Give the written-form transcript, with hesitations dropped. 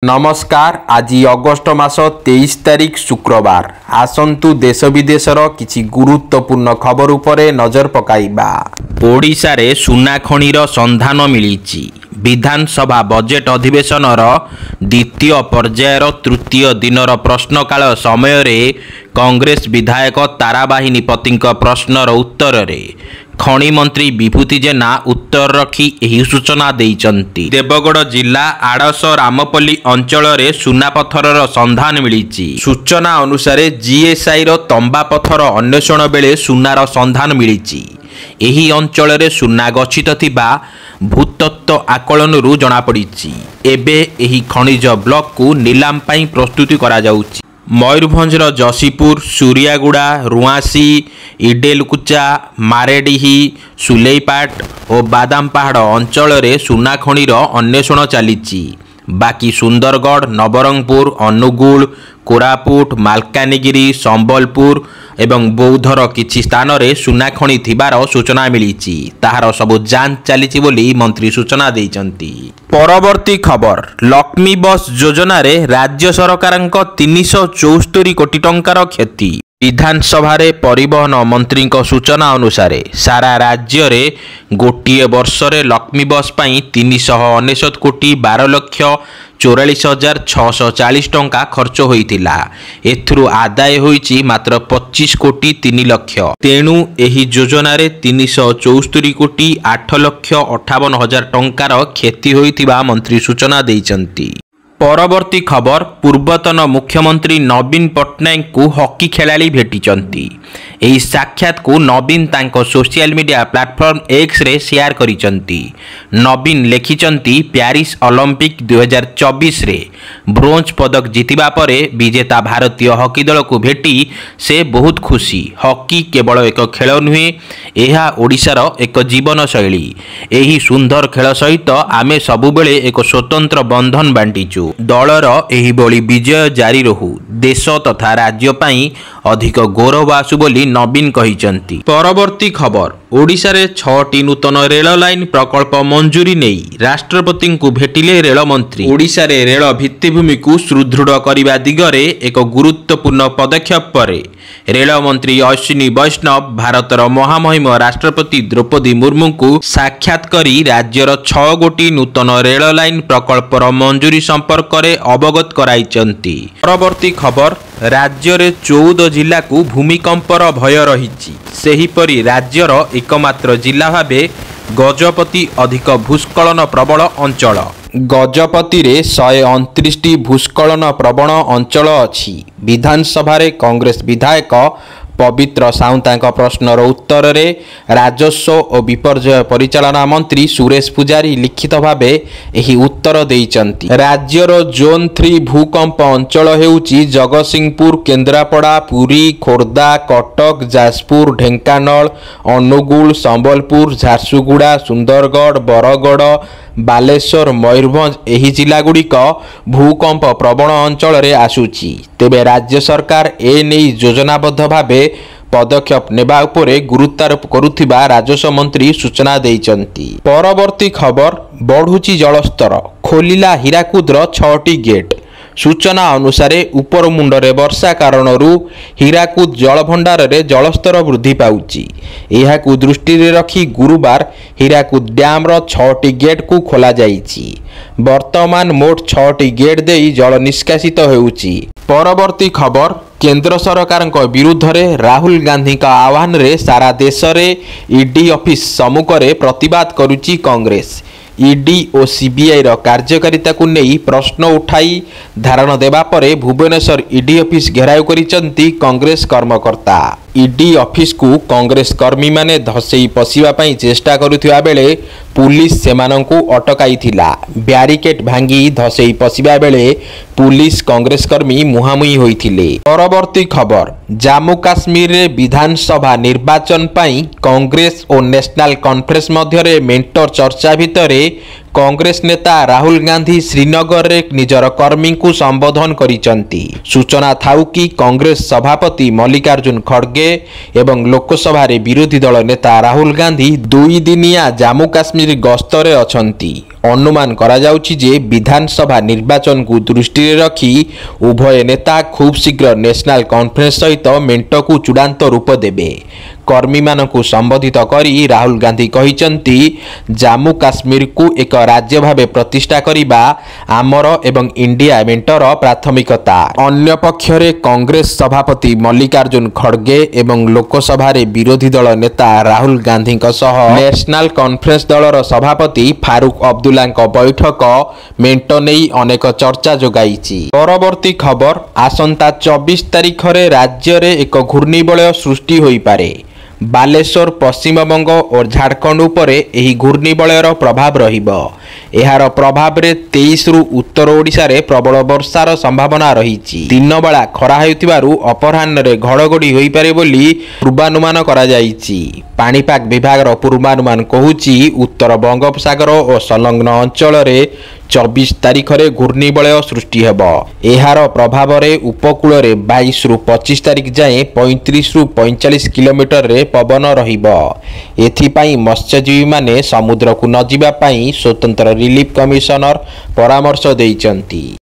नमस्कार। आज अगस्ट मास 23 तारिख शुक्रवार। आसंतु देश विदेशर किछि गुरुत्वपूर्ण खबर उपरे नजर पकाइबा। ओडिशा रे सुना खणीर संधान मिलिछि। विधानसभा बजेट अधिवेशनर द्वितीय पर्यायर तृतीय दिनर प्रश्नकाल समय रे कांग्रेस विधायक ताराबाहिनी पतिंक प्रश्नर उत्तर रे खणी मंत्री विभूति जेना उत्तर रखी एही सूचना देइचंती। देवगढ़ जिला आड़स रामपल्ली अंचल रे सुना पत्थरर संधान मिलिछि। सूचना अनुसार जीएसआई रो तंबा पत्थर अन्वेषण बेले सुनार संधान मिलिछि। एही अंचल रे सुना गच्छित थिबा भूतत्व आकलनरू जणा पड़िछि। एबे एही खनिज ब्लॉक को नीलाम पई प्रस्तुति करा जाउछि। मयूरभंजर जसीपुर, सूर्यागुड़ा, रुआसी, इडेलकुचा, मारेडिही, सुलेईपाट और बादाम पहाड़ अंचल रे सुना खणीर अन्वेषण चलीछि। बाकी सुंदरगढ़, नवरंगपुर, अनुगुल, कोरापुट, मालकानगिरी, संबलपुर एवं बौद्धर किछि स्थान रे सुना खणी थिबार सूचना मिलिछि। ताहार सब जांच चलीछि बोली मंत्री सूचना देइचंती। परवर्ती खबर, लक्ष्मी बस योजना रे राज्य सरकारक 374 कोटी टंकार क्षति। विधानसभा रे परिवहन मंत्री सूचना अनुसार सारा राज्य रे गोटिए वर्ष रे लक्ष्मी बस पाई 369 कोटी 12 लक्ष 44,640 टंका खर्च होइतिला। एथुरु आदाय होइछि मात्र 25 कोटी 3 लक्ष। तेणु एही योजना रे 374 कोटी 8 लक्ष 58 हजार टंकार क्षति होइतिबा मंत्री सूचना देइचंती। परवर्ती खबर, पूर्वतन मुख्यमंत्री नवीन पट्टनायक को हॉकी खेलाड़ी भेटिचंती। एही साक्षात को नवीन तांको सोशल मीडिया प्लेटफॉर्म एक्स रे शेयर करिचंती। नवीन लेखिचंती, प्यारिस ओलंपिक 2024 रे ब्रोंज पदक जीतिबा परे विजेता भारतीय हॉकी दल को भेटी से बहुत खुशी। हॉकी केवल एक खेल नुहे, एहा ओडिशार एक जीवन शैली। एही सुंदर खेल सहित आमे सबुबेले एक स्वतंत्र बंधन बांटीचु। दलर एही बड़ी विजय जारी रहू, देश तथा राज्य पाई अधिक गौरव आसु बोली नवीन कहिचंती। परवर्ती खबर, ओडिशा रे 6टी नूतन रेल लाइन प्रकल्प मंजूरी नहीं राष्ट्रपति को भेटिले रेल मंत्री। ओडिशा रे रेल भित्तिभूमि को सुदृढ़ करने दिगरे एक गुरुत्वपूर्ण पदक्षेप परे रेल मंत्री अश्विनी वैष्णव भारतर महामहिम राष्ट्रपति द्रौपदी मुर्मू को साक्षात करी राज्यर 6 गोटी नूतन रेल लाइन प्रकल्पर मंजूरी संपर्क में अवगत कराइचंती। परवर्ती खबर, राज्य रे 14 जिला को भूमिकंपर भय रहिछि। सेहीपरि राज्यर एकमात्र जिला भावे गजपति अधिक भूस्खलन प्रबल अंचल। गजपति रे 129 भूस्खलन प्रवण अंचल अछि। विधानसभा रे कांग्रेस विधायक पवित्र साउंतांक प्रश्नर उत्तर रे राजस्व और विपर्यय परिचालना मंत्री सुरेश पुजारी लिखित भावे एही उत्तर देइचंती। राज्यर जोन 3 भूकंप अंचल हेउची जगतसिंहपुर, केन्द्रापड़ा, पुरी, खोर्धा, कटक, जाजपुर, ढेंकानाल, अनुगुल, संबलपुर, झारसुगुड़ा, सुंदरगढ़, बरगढ़, बालेश्वर, मयूरभंज एही जिला गुड़िक भूकंप प्रवण अंचल रे आसुची। तेबे राज्य सरकार ए नेई योजनाबद्ध भावे पदक्षेप नेबा उपरे गुरुत्वारोप करुथिबा राजस्व मंत्री सूचना देइचंती। परवर्ती खबर, बढ़ुची जलस्तर, खोलिला हीराकुदर 6टी गेट। सूचना अनुसार उपर मुंडरे वर्षा कारणरू हीराकुद जलभंडार रे जलस्तर वृद्धि पाउची। एहाकु दृष्टि रे रखी गुरुवार हीराकुद डैम रो 6टी गेट को खोला जाइछि। वर्तमान मोट 6टी गेट देई जल निष्कासित हेउची। परवर्ती खबर, केंद्र सरकार विरुद्ध रे राहुल गांधी का आह्वान रे सारा देश रे ईडी ऑफिस सम्मुख रे प्रतिवाद करुची कांग्रेस। ईडी और सीबीआई रो कार्यकारिता को नहीं प्रश्न उठाई धारण देबा परे भुवनेश्वर ईडी ऑफिस घेराव करिचंती कांग्रेस कर्मकर्ता। ईडी ऑफिस को कांग्रेस कर्मी माने धसई पशिबा पई चेष्टा करुथिबा बेले पुलिस सेमानंकु अटकाई थिला। ब्यारिकेड भांगी धसई पशिबा बेले पुलिस कांग्रेस कर्मी मुहामुही होइथिले। परवर्ती खबर, जम्मू काश्मीर रे विधानसभा निर्वाचन पई कांग्रेस और नेशनल कॉन्फ्रेंस मध्य रे मेंटर चर्चा भितरे कांग्रेस नेता राहुल गांधी श्रीनगर रे निजर कर्मी को संबोधन करिसंती। सूचना थाउ कि कांग्रेस सभापति मल्लिकार्जुन खड़गे एवं लोकसभा रे विरोधी दल नेता राहुल गांधी 2 दिनिया जम्मू काश्मीर गस्तरे अछंती। अनुमान करा जाउछि जे विधानसभा निर्वाचन को दृष्टि रे रखी उभय नेता खूब शीघ्र नेशनल कॉन्फ्रेंस सहित मेंट को चूड़ांत रूप देबे। कर्मी मानकु संबोधित करी राहुल गांधी कहिसंती जम्मू काश्मीर को एक राज्य भावे प्रतिष्ठा करिबा आमर एवं इंडिया मेंटर प्राथमिकता। अन्य पक्षरे कांग्रेस सभापति मल्लिकार्जुन खड़गे एवं लोकसभा रे विरोधी दल नेता राहुल गांधी सह नेशनल कॉन्फ्रेंस दलर सभापति फारूक अब्दुल्ला बैठक मेंट नहीं अनेक चर्चा जोगाई। परवर्ती खबर आसंता 24 तारिख रे राज्य रे एक घूर्णिबलय सृष्टि होई पारे। बालेश्वर पश्चिमबंग और झारखंड उपरे एही घूर्णिबलयर प्रभाव रहिबो। एहार प्रभाव रे 23 रु उत्तर ओडिशा रे प्रबल वर्षार संभावना रहिछि। दिन बेला खरा हेउतिबारु अपराह्न रे घड़घड़ी होई पारे बोली पूर्वानुमान करा जाइछि। पाणीपाग विभागर पूर्वानुमान कहूछि उत्तर बंगोपसागर और संलग्न अंचल रे 24 तारिख रे घूर्णिबलय सृष्टि हेबो। एहार प्रभाव रे उपकूल रे 22 रु 25 तारिख जाए 35 रु 45 किलोमीटर रे पवन रहिबो। एथिपाई मत्स्यजीवी माने समुद्र को न जिबा पाई स्वतंत्र रिलीफ कमिशनर परामर्श देइचंती।